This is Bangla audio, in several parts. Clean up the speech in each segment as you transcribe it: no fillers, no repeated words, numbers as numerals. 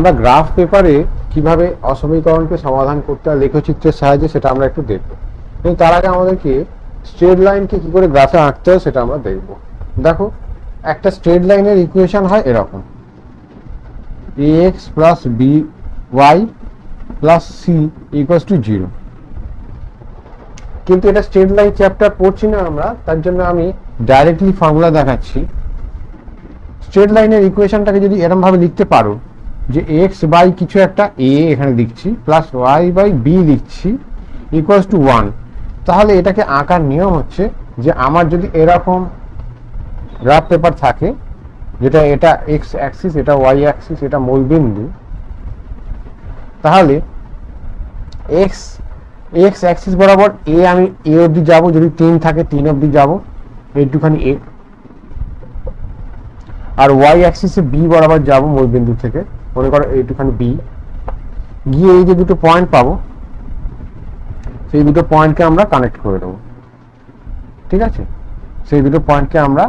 আমরা গ্রাফ পেপারে কিভাবে অসমীকরণকে সমাধান করতে হয় লেখচিত্রের সাহায্যে সেটা আমরা একটু দেখব, কিন্তু তার আগে আমাদেরকে স্ট্রেট লাইনকে কি করে গ্রাফে আঁকতে হয় সেটা আমরা দেখব। দেখো, একটা স্ট্রেট লাইনের ইকুয়েশন হয় এরকম, ax plus by plus c equals to 0। কিন্তু এটা স্ট্রেট লাইন চ্যাপ্টার পড়ছি না আমরা, তার জন্য আমি ডাইরেক্টলি ফর্মুলা দেখাচ্ছি। স্ট্রেট লাইনের ইকুয়েশনটাকে যদি এরকম ভাবে লিখতে পারো যে x বাই কিছু একটা a এখানে লিখছি প্লাস y বাই b লিখছি ইকুয়ালস টু 1, তাহলে এটাকে আঁকার নিয়ম হচ্ছে যে আমার যদি এরকম গ্রাফ পেপার থাকে, যেটা এটা x অ্যাক্সিস, এটা y অ্যাক্সিস, এটা মূলবিন্দু, তাহলে x অ্যাক্সিস বরাবর আমি a অবধি যাব, যদি 3 থাকে 3 অবধি যাব এইটুখানি a, আর y অ্যাক্সিসে b বরাবর যাব মূলবিন্দু থেকে, মনে করো এইটুখানি b, গিয়ে এই যে দুটো পয়েন্ট পাবো সেই দুটো পয়েন্টকে আমরা কানেক্ট করে দেবো। ঠিক আছে, সেই দুটো পয়েন্টকে আমরা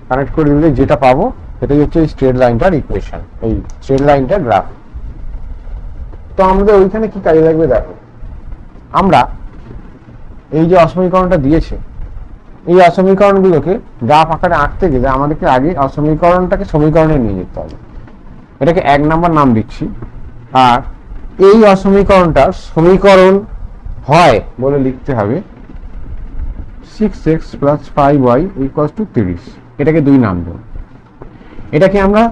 কানেক্ট করে দিলে যেটা পাবো সেটাই হচ্ছে এই স্ট্রেট লাইনটার ইকুয়েশন, এই স্ট্রেট লাইনটার গ্রাফ। তো আমাদের ওইখানে কি কাজে লাগবে দেখো, আমরা এই যে অসমীকরণটা দিয়েছে এই অসমীকরণগুলোকে গ্রাফ আকারে আঁকতে গেলে আমাদেরকে আগে অসমীকরণটাকে সমীকরণে নিয়ে যেতে হবে। এটাকে 1 নাম্বার নাম দিচ্ছি, আর এই অসমীকরণটার সমীকরণ হয় বলে লিখতে হবে 6x plus 5y equals to 30। এটাকে 2 নাম দেব। এটাকে আমরা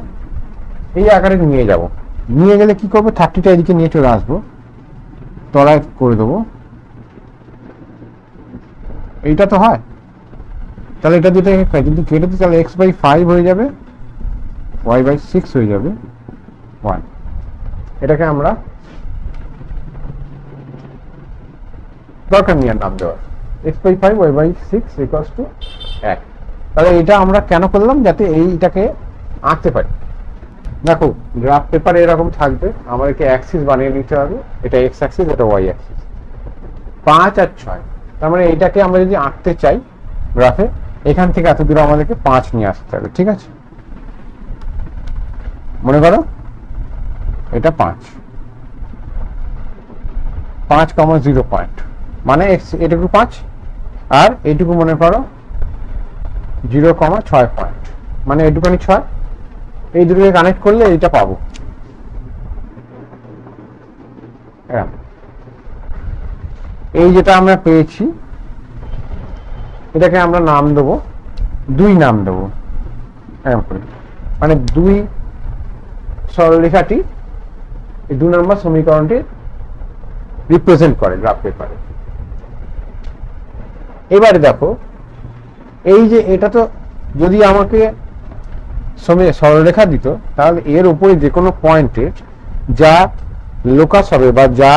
এই আকারে নিয়ে যাব, নিয়ে গেলে কি করবো, 30টা এদিকে নিয়ে চলে আসবো, তলায় করে দেবো। এইটা তো হয়, তাহলে এটা যদি কেটে দিই তাহলে x বাই 5 হয়ে যাবে, y বাই 6 হয়ে যাবে 1। এটাকে আমরা দরকার নিয়ে নাম দেওয়ার, x by 5 y by 6 equals to 1। তাহলে এটা আমরা কেন করলাম, যাতে এইটাকে আঁকতে পারি। দেখো, গ্রাফ পেপারে এরকম থাকবে, আমাদেরকে অ্যাক্সিস বানিয়ে নিতে হবে, এটা x অ্যাক্সিস, এটা y অ্যাক্সিস, 5 আর 6। তার মানে এইটাকে আমরা যদি আঁকতে চাই গ্রাফে, এখান থেকে এত দূরে আমাদেরকে 5 নিয়ে আসতে হবে। ঠিক আছে, মনে করো এটা 5,0 পয়েন্ট, মানে এটুকু 5 আর এইটুকু মনে করো 0,6 পয়েন্ট, মানে এইটুখানি 6। এই দুটোকে কানেক্ট করলে এইটা পাবো। এই যেটা আমরা পেয়েছি এটাকে আমরা নাম দেবো 2 নাম দেবো, মানে 2 সরলরেখাটি এই 2 নম্বর সমীকরণটি রিপ্রেজেন্ট করে গ্রাফ পেপারে। এবারে দেখো, এই যে এটা তো যদি আমাকে সরলরেখা দিত, তাহলে এর উপরে যে কোনো পয়েন্টে যা লোকাস হবে বা যা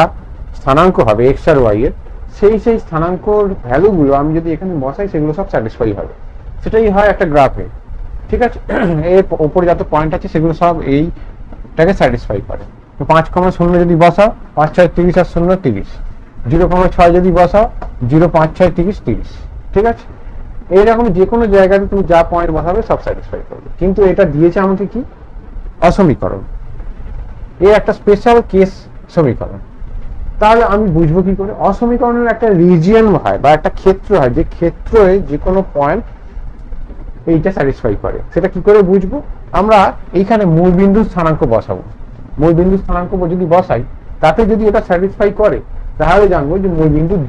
স্থানাঙ্ক হবে এক্স আর ওয়াই এর, সেই স্থানাঙ্কর ভ্যালুগুলো আমি যদি এখানে বসাই সেগুলো সব স্যাটিসফাই হবে। সেটাই হয় একটা গ্রাফে। ঠিক আছে, এর উপরে যত পয়েন্ট আছে সেগুলো সব এইটাকে স্যাটিসফাই করে। তো 5,0 যদি বসাও, 5 6 30 আর 0 30, 0,6 যদি বসাও 0 5 6 30 30। ঠিক আছে, এইরকম যে কোনো জায়গাতে তুমি যা পয়েন্ট বসাবে সব স্যাটিসফাই করবে। কিন্তু এটা দিয়েছে আমাকে কি, অসমীকরণ, এই একটা স্পেশাল কেস সমীকরণ। তাহলে আমি বুঝবো কি করে, অসমীকরণের একটা রিজিয়ন হয় বা একটা ক্ষেত্র হয়, যে ক্ষেত্রে যে কোনো পয়েন্ট এইটা স্যাটিসফাই করে। সেটা কি করে বুঝবো, আমরা এইখানে মূলবিন্দু স্থানাঙ্ক বসাবো। মূলবিন্দু স্থানাঙ্ক যদি বসাই, তাতে যদি এটা স্যাটিসফাই করে তাহলে জানবো যে মূলবিন্দুর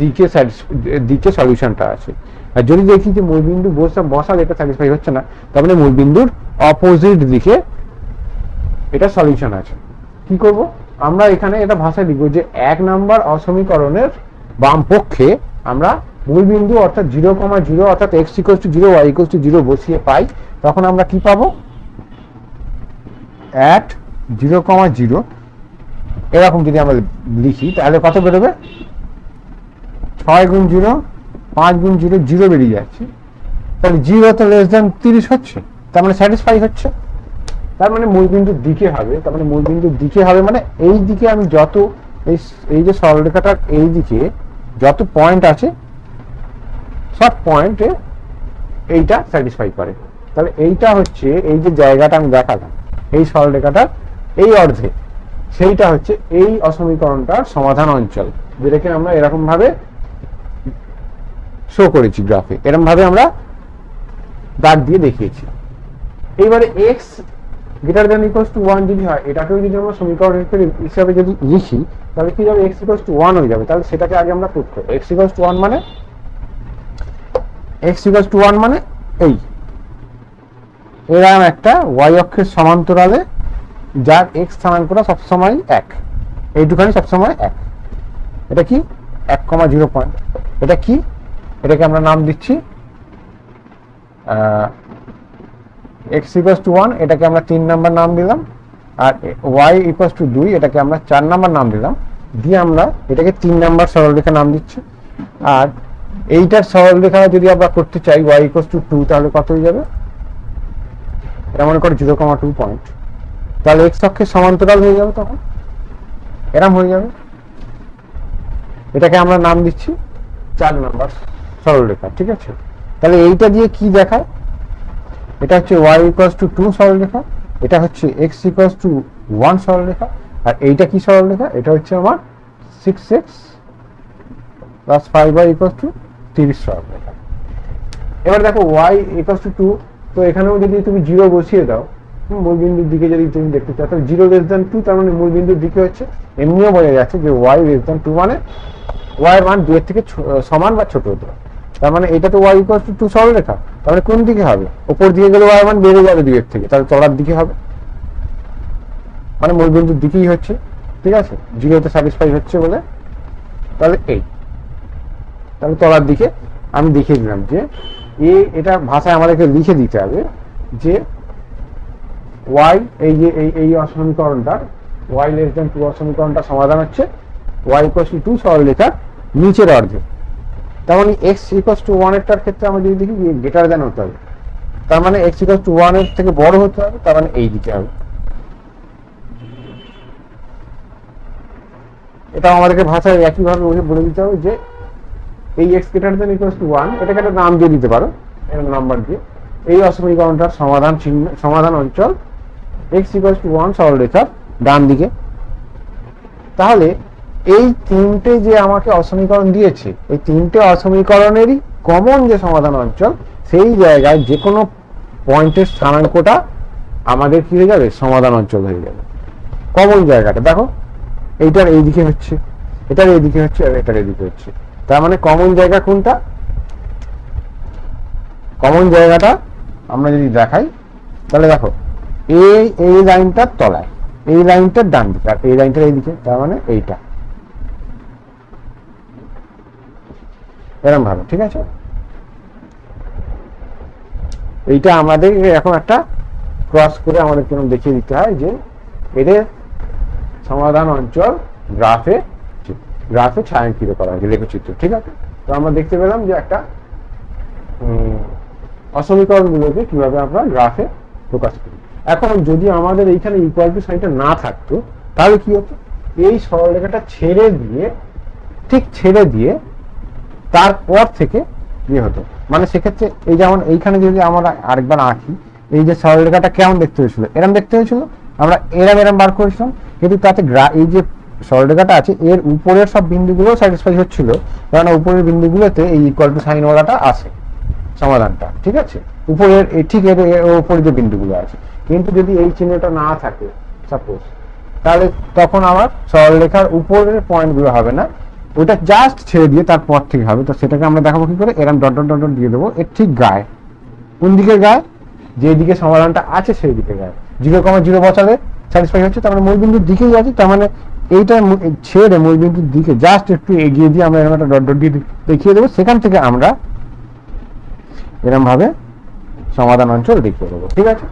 দিকে সলিউশনটা আছে। আর যদি দেখি যে মূলবিন্দু বসালে এটা স্যাটিসফাই হচ্ছে না, তার মানে মূলবিন্দুর অপোজিট দিকে এটা সলিউশন আছে। কি করব, আমরা এখানে এটা ভাষায় লিখবো যে 1 নাম্বার অসমীকরণের বাম পক্ষে আমরা মূলবিন্দু অর্থাৎ 0,0 অর্থাৎ x = 0 y = 0 বসিয়ে পাই, তখন আমরা কি পাবো, at 0,0 এরকম যদি আমরা লিখি তাহলে কত বেরোবে, 6 গুণ 0 5 গুণ 0 0 বেরিয়ে যাচ্ছে। তাহলে 0 তো লেস দ্যান 30 হচ্ছে, তার মানে স্যাটিসফাই হচ্ছে। তার মানে মূলবিন্দুর দিকে হবে, তার মানে মূলবিন্দুর দিকে হবে মানে এই দিকে আমি যত এই যে সরলরেখাটার এই দিকে যত পয়েন্ট আছে সব পয়েন্টে এইটা স্যাটিসফাই করে। তাহলে এইটা হচ্ছে এই যে জায়গাটা আমি দেখালাম, এই সরলরেখাটার এই অর্ধে, সেইটা হচ্ছে এই অসমীকরণটার সমাধান অঞ্চল, যেটাকে আমরা এরকম ভাবে শো করেছি গ্রাফে, এরকম ভাবে আমরা দাগ দিয়ে দেখিয়েছি। এইবারে x greater than equals to 1 যদি হয়, এটাকেও যদি আমরা সমীকরণ হিসাবে যদি লিখি, তাহলে কি যাবে, এক্স ইকুয়ালস টু 1 হয়ে যাবে। তাহলে সেটাকে আগে আমরা প্রুফ করব। এক্স ইকুয়ালস টু 1 মানে, এক্স ইকুয়ালস টু 1 মানে এই এরকম একটা ওয়াই অক্ষের সমান্তরালে যার এক্স স্থানাঙ্কটা সবসময় 1, এইটুখানি সবসময় 1। এটা কি 1,0 পয়েন্ট। এটা কি, এটাকে আমরা নাম দিচ্ছি x ইকুয়ালস টু 1, এটাকে আমরা 3 নাম্বার নাম দিলাম, আর y ইকুয়ালস টু 2, এটাকে আমরা 4 নাম্বার নাম দিলাম, দিয়ে আমরা এটাকে 3 নাম্বার সরলরেখা নাম দিচ্ছি। আর এইটার সরলরেখা যদি আমরা করতে চাই y ইকুয়ালস টু 2, তাহলে কত হয়ে যাবে, এটা মনে করে 0,2 পয়েন্ট। তাহলে x অক্ষের সমান্তরাল হয়ে যাবে, তখন এরম হয়ে যাবে। এটাকে আমরা নাম দিচ্ছি 4 নাম্বার সরলরেখা, ঠিক আছে। তাহলে এইটা দিয়ে কি দেখায়, এটা হচ্ছে y ইকুয়ালস টু 2 সরলরেখা, এটা হচ্ছে x ইকুয়ালস টু 1 সরলরেখা, আর এইটা কি সরলরেখা, এটা হচ্ছে আমার 6x plus 5y equals to 30 সরলরেখা। এবার দেখো y ইকুয়ালস টু 2, তো এখানেও যদি তুমি 0 বসিয়ে দাও, মূলবিন্দুর দিকে যদি তুমি দেখতে চাও, তাহলে 0 লেস দ্যান 2, তার মানে মূলবিন্দুর দিকে হচ্ছে, এমনিও বোঝা যাচ্ছে যে y লেস দ্যান 2 মানে y এর মান 2 এর থেকে সমান বা ছোট হতে হবে। তার মানে এটা তো y ইকুয়ালস টু 2 সরলরেখা, তার মানে কোন দিকে হবে, উপর দিকে গেলে y এর মান বেড়ে যাবে 2 এর থেকে, তাহলে তলার দিকে হবে, মানে মূলবিন্দুর দিকেই হচ্ছে, ঠিক আছে, 0 তে স্যাটিসফাই হচ্ছে বলে। তাহলে এই, তাহলে তলার দিকে আমি দেখিয়ে দিলাম যে এটা ভাষায় আমাদেরকে লিখে দিতে হবে যে y, এই যে এই অসমীকরণটা y লেস দ্যান 2 অসমীকরণটা সমাধান হচ্ছে y ইকুয়ালস টু 2 সরলরেখার নিচের অর্ধে। তার মানে x ইকুয়ালস টু 1 এরটার ক্ষেত্রে আমরা যদি দেখি গ্রেটার দ্যান হতে হবে, তার মানে x ইকুয়ালস টু 1 এর থেকে বড় হতে হবে, তার মানে এই দিকে হবে। এটা আমাদেরকে ভাষায় একইভাবে বলে দিতে হবে যে এই x greater than equals to 1, এটাকে একটা নাম দিয়ে দিতে পারো এর নাম্বার দিয়ে, এই অসমীকরণটার সমাধান চিহ্ন, সমাধান অঞ্চল x ইকুয়ালস টু 1 সরলরেখার ডান দিকে। তাহলে এই তিনটে যে আমাকে অসমীকরণ দিয়েছে, এই তিনটে অসমীকরণেরই কমন যে সমাধান অঞ্চল, সেই জায়গায় যে কোনো পয়েন্টের স্থানাঙ্কটা আমাদের কি হয়ে যাবে, সমাধান অঞ্চল হয়ে যাবে। কমন জায়গাটা দেখো, এইটার এইদিকে হচ্ছে, এটার এইদিকে হচ্ছে, আর এটার এইদিকে হচ্ছে, তার মানে কমন জায়গা কোনটা, কমন জায়গাটা আমরা যদি দেখাই, তাহলে দেখো এই লাইনটার তলায়, এই লাইনটার ডান দিকে, আর এই লাইনটার এইদিকে, তার মানে এইটা এরকম ভাবে, ঠিক আছে। এইটা আমাদের এখন একটা ক্রস করে আমাদের কেন দেখিয়ে দিতে হয় যে এদের সমাধান অঞ্চল গ্রাফে ছায়াঙ্কিত করা হয়েছে লেখচিত্র, ঠিক আছে। তো আমরা দেখতে পেলাম যে একটা অসমীকরণগুলোকে কিভাবে আমরা গ্রাফে প্রকাশ করি। এখন যদি আমাদের এইখানে ইকুয়াল টু সাইনটা না থাকতো, তাহলে কি হতো, এই সরলরেখাটা ছেড়ে দিয়ে, ঠিক ছেড়ে দিয়ে তারপর থেকে ইয়ে হতো, মানে সেক্ষেত্রে এই যেমন এইখানে যদি আমরা আরেকবার আঁকি, এই যে সরলরেখাটা কেমন দেখতে হয়েছিল, এরম দেখতে হয়েছিল, আমরা এরম বার করেছিলাম, কিন্তু তাতে এই যে সরলরেখাটা আছে এর উপরের সব বিন্দুগুলো স্যাটিসফাই হচ্ছিল, কারণ উপরের বিন্দুগুলোতে এই ইকুয়াল টু সাইন ওয়ালাটা আসে সমাধানটা, ঠিক আছে, উপরের ঠিক এর উপরে যে বিন্দুগুলো আছে। কিন্তু যদি এই চিহ্নটা না থাকে সাপোজ, তাহলে তখন আমার সরলরেখার উপরের পয়েন্টগুলো হবে না, ওটা জাস্ট ছেড়ে দিয়ে তারপর থেকে হবে। তো সেটাকে আমরা দেখাবো কি করে, এরকম ডট ডট ডট ডট দিয়ে দেবো, এর ঠিক গায়ে, কোন দিকে গায়ে, যেদিকে সমাধানটা আছে সেই দিকে গায়ে। 0,0 বসালে স্যাটিসফাই হচ্ছে, তার মানে মূলবিন্দুর দিকেই আছে, তার মানে এইটা ছেড়ে মূলবিন্দুর দিকে জাস্ট একটু এগিয়ে দিয়ে আমরা এরকম একটা ডট ডট দিয়ে দেখিয়ে দেবো, সেখান থেকে আমরা এরকম ভাবে সমাধান অঞ্চল দেখিয়ে দেবো, ঠিক আছে।